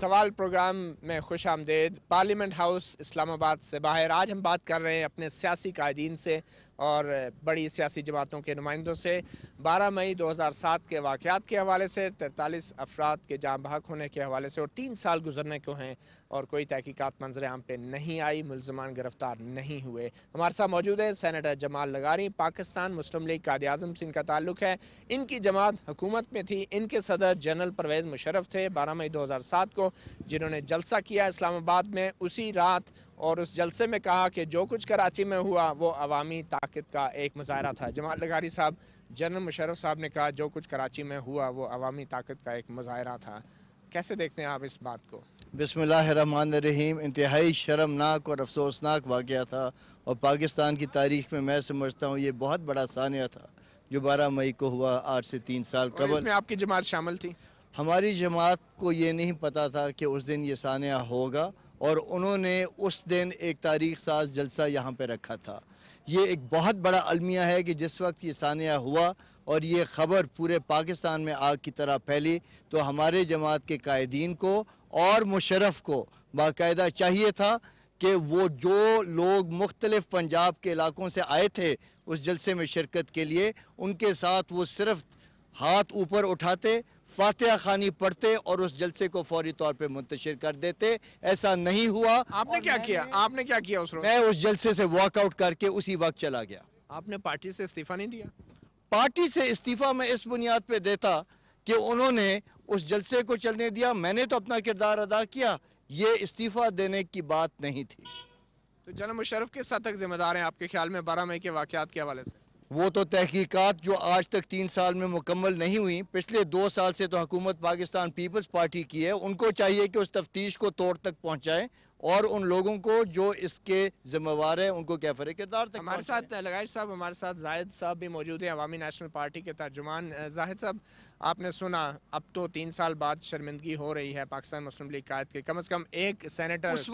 سوال پروگرام میں خوش آمدید۔ پارلیمنٹ ہاؤس اسلام آباد سے باہر آج ہم بات کر رہے ہیں اپنے سیاسی قائدین سے اور بڑی سیاسی جماعتوں کے نمائندوں سے 12 مئی 2007 کے واقعات کے حوالے سے، 43 افراد کے جاں بحق ہونے کے حوالے سے، اور 3 سال گزرنے کو ہیں اور کوئی تحقیقات منظر عام پہ نہیں آئی، ملزمان گرفتار نہیں ہوئے۔ ہمارے ساتھ موجود ہے سینیٹر جمال لغاری، پاکستان مسلم لیگ قائد اعظم سے ان کا تعلق ہے۔ ان کی جماعت حکومت میں تھی، ان کے صدر جنرل پرویز مشرف تھے 12 مئی 2007 کو، جنہوں نے جلسہ کیا اسلام آباد میں اسی رات، اور اس جلسے میں کہا کہ جو کچھ کراچی میں ہوا وہ عوامی طاقت کا ایک مظاہرہ تھا۔ جمال لغاری صاحب، جنرل مشرف صاحب نے کہا جو کچھ کراچی میں ہوا وہ عوامی طاقت کا ایک مظاہرہ تھا، کیسے دیکھتے ہیں آپ اس بات کو؟ بسم اللہ الرحمن الرحیم۔ انتہائی شرمناک اور افسوسناک واقعہ تھا، اور پاکستان کی تاریخ میں سمجھتا ہوں یہ بہت بڑا سانحہ تھا جو 12 مئی کو ہوا، آج سے 3 سال قبل۔ اور اس میں آپ کی جماعت شامل تھی؟ ہماری جماعت کو یہ نہیں پتا تھا کہ اس دن یہ سانحہ ہوگا، اور انہوں نے اس دن ایک تاریخ ساز جلسہ یہاں پہ رکھا تھا۔ یہ ایک بہت بڑا المیہ ہے کہ جس وقت یہ سانحہ ہوا اور یہ خبر پورے پاکستان میں آگ کی طرح پھیلی، تو ہمارے جماعت کے قائدین کو اور مشرف کو باقاعدہ چاہیے تھا کہ وہ جو لوگ مختلف پنجاب کے علاقوں سے آئے تھے اس جلسے میں شرکت کے لیے، ان کے ساتھ وہ صرف ہاتھ اوپر اٹھاتے، فاتحہ خوانی پڑھتے اور اس جلسے کو فوری طور پہ منتشر کر دیتے۔ ایسا نہیں ہوا۔ آپ نے کیا کیا؟ آپ نے کیا کیا اس روز؟ میں اس جلسے سے واک آؤٹ کر کے اسی وقت چلا گیا۔ آپ نے پارٹی سے استعفیٰ نہیں دیا؟ پارٹی سے استعفیٰ میں اس بنیاد پہ دیتا کہ انہوں نے اس جلسے کو چلنے دیا، میں نے تو اپنا کردار ادا کیا، یہ استعفیٰ دینے کی بات نہیں تھی۔ تو جنرل مشرف کس حد تک ذمہ دار ہیں آپ کے خیال میں 12 مئی کے واقعات کے حوالے سے؟ وہ تو تحقیقات جو آج تک 3 سال میں مکمل نہیں ہوئی، پچھلے 2 سال سے تو حکومت پاکستان پیپلز پارٹی کی ہے، ان کو چاہیے کہ اس تفتیش کو توڑ تک پہنچائیں اور ان لوگوں کو جو اس کے ذمہ وار ہیں ان کو کیفر کردار تک ہمارے ساتھ لغاری صاحب، ہمارے ساتھ زاہد صاحب بھی موجود ہیں، عوامی نیشنل پارٹی کے ترجمان۔ زاہد صاحب، آپ نے سنا اب تو 3 سال بعد شرمندگی ہو رہی ہے پاکستان مسلم لیگ قائد کے، کم از کم ایک سینیٹر اس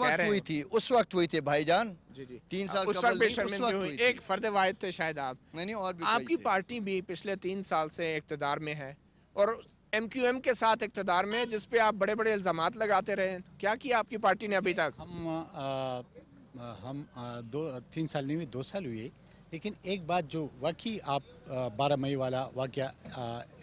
وقت ہوئی تھی بھائی جان، جی 3 سال اس وقت بھی شرمندگی ہوئی، ایک فرد واحد تھے شاید آپ۔ نہیں، اور بھی آپ کی پارٹی بھی پچھلے 3 سال سے اقتدار میں ہے اور ایم کیو ایم کے ساتھ اقتدار میں، جس پہ آپ بڑے بڑے الزامات لگاتے رہے، کیا کیا آپ کی پارٹی نے ابھی تک؟ ہم 3 سال نہیں ہوئے، 2 سال ہوئے، لیکن ایک بات جو واقعی آپ 12 مئی والا واقعہ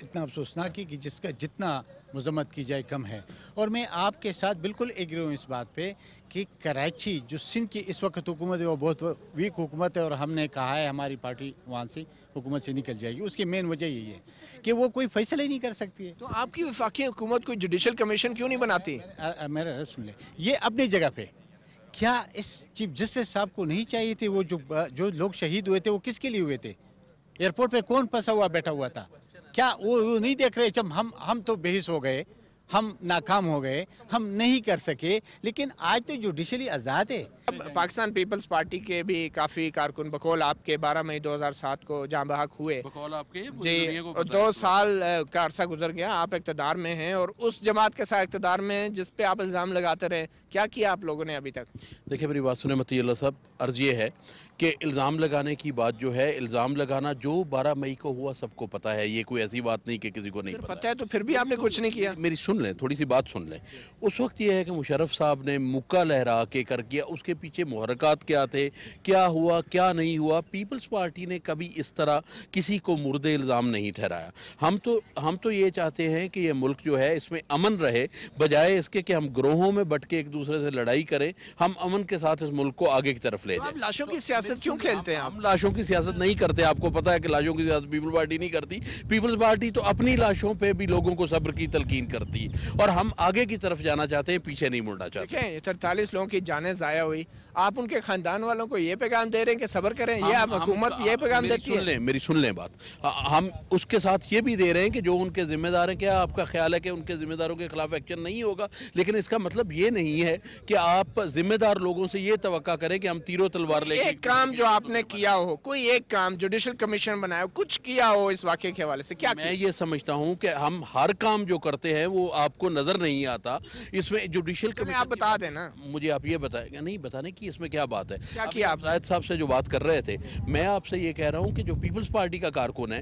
اتنا افسوسناک ہے کہ جس کا جتنا مذمت کی جائے کم ہے، اور میں آپ کے ساتھ بالکل ایگری ہوں اس بات پہ کہ کراچی جو سندھ کی اس وقت حکومت ہے وہ بہت ویک حکومت ہے، اور ہم نے کہا ہے ہماری پارٹی وہاں سے حکومت سے نکل جائے گی۔ اس کی مین وجہ یہی ہے کہ وہ کوئی فیصلہ ہی نہیں کر سکتی ہے۔ تو آپ کی وفاقی حکومت کوئی جوڈیشل کمیشن کیوں نہیں بناتی؟ میرا سن لیں، یہ اپنی جگہ پہ کیا اس چیف جسٹس صاحب کو نہیں چاہیے تھے؟ وہ جو لوگ شہید ہوئے تھے وہ کس کے لیے ہوئے تھے؟ ایئرپورٹ پہ کون پھنسا ہوا بیٹھا ہوا تھا؟ کیا وہ نہیں دیکھ رہے؟ جب ہم تو بحث ہو گئے، ہم ناکام ہو گئے، ہم نہیں کر سکے، لیکن آج تو جوڈیشلی آزاد ہے۔ پاکستان پیپلز پارٹی کے بھی کافی کارکن بقول آپ کے 12 مئی 2007 کو جاں بحق ہوئے، بقول آپ کے جی 2 سال کا عرصہ گزر گیا، آپ اقتدار میں ہیں اور اس جماعت کے ساتھ اقتدار میں ہیں جس پہ آپ الزام لگاتے رہے، کیا کیا آپ لوگوں نے ابھی تک؟ دیکھیں میری بات سنیں متی اللہ صاحب، عرض یہ ہے کہ الزام لگانے کی بات جو ہے، الزام لگانا جو 12 مئی کو ہوا سب کو پتا ہے، یہ کوئی ایسی بات نہیں کہ کسی کو نہیں پتہ ہے، تو پھر بھی آپ نے کچھ نہیں کیا۔ میری سن لیں، تھوڑی سی بات سن لیں۔ اس وقت یہ ہے کہ مشرف صاحب نے مکہ لہرا کے کر کیا، اس کے پیچھے محرکات کیا تھے، کیا ہوا کیا نہیں ہوا۔ پیپلز پارٹی نے کبھی اس طرح کسی کو مرد الزام نہیں ٹھہرایا۔ ہم تو یہ چاہتے ہیں کہ یہ ملک جو ہے اس میں امن رہے، بجائے اس کے کہ ہم گروہوں میں بٹ کے ایک دوسرے سے لڑائی کریں، ہم امن کے ساتھ اس ملک کو آگے کی طرف لے جائیں۔ آپ لاشوں کی سیاست کیوں کھیلتے ہیں؟ ہم لاشوں کی سیاست نہیں کرتے، آپ کو پتا ہے کہ لاشوں کی سیاست پیپلز پارٹی نہیں کرتی۔ پیپلز پارٹی تو اپنی لاشوں پہ بھی لوگوں کو صبر کی تلقین کرتی ہے، اور ہم آگے کی طرف جانا چاہتے ہیں، پیچھے نہیں مڑنا چاہتے۔ دیکھیں 43 لوگوں کی جانیں ضائع ہوئی، آپ ان کے خاندان والوں کو یہ پیغام دے رہے ہیں کہ صبر کریں، یہ آپ حکومت یہ پیغام دیتی ہے؟ میری سن لیں بات، ہم اس کے ساتھ یہ بھی دے رہے ہیں کہ جو ان کے ذمہ دار ہیں، کیا آپ کا خیال ہے کہ ان کے ذمہ داروں کے خلاف ایکشن نہیں ہوگا؟ لیکن اس کا مطلب یہ نہیں ہے کہ آپ ذمہ دار لوگوں سے یہ توقع کریں کہ ہم تیر و تلوار لے کے ایک کام جو آپ نے کیا ہو، کوئی ایک کام جوڈیشل کمیشن بنایا ہو، کچھ کیا ہو اس واقعے کے حوالے سے، کیا میں یہ سمجھتا ہوں کہ ہم ہر کام جو کرتے ہیں وہ آپ کو نظر نہیں آتا، اس میں جوڈیشل کمیشن آپ بتا دیں نا مجھے، آپ یہ بتائیں گے نہیں بتانے کی اس میں کیا بات ہے؟ کیا کیا آپ زاہد صاحب سے جو بات کر رہے تھے، میں آپ سے یہ کہہ رہا ہوں کہ جو پیپلز پارٹی کا کارکن ہے،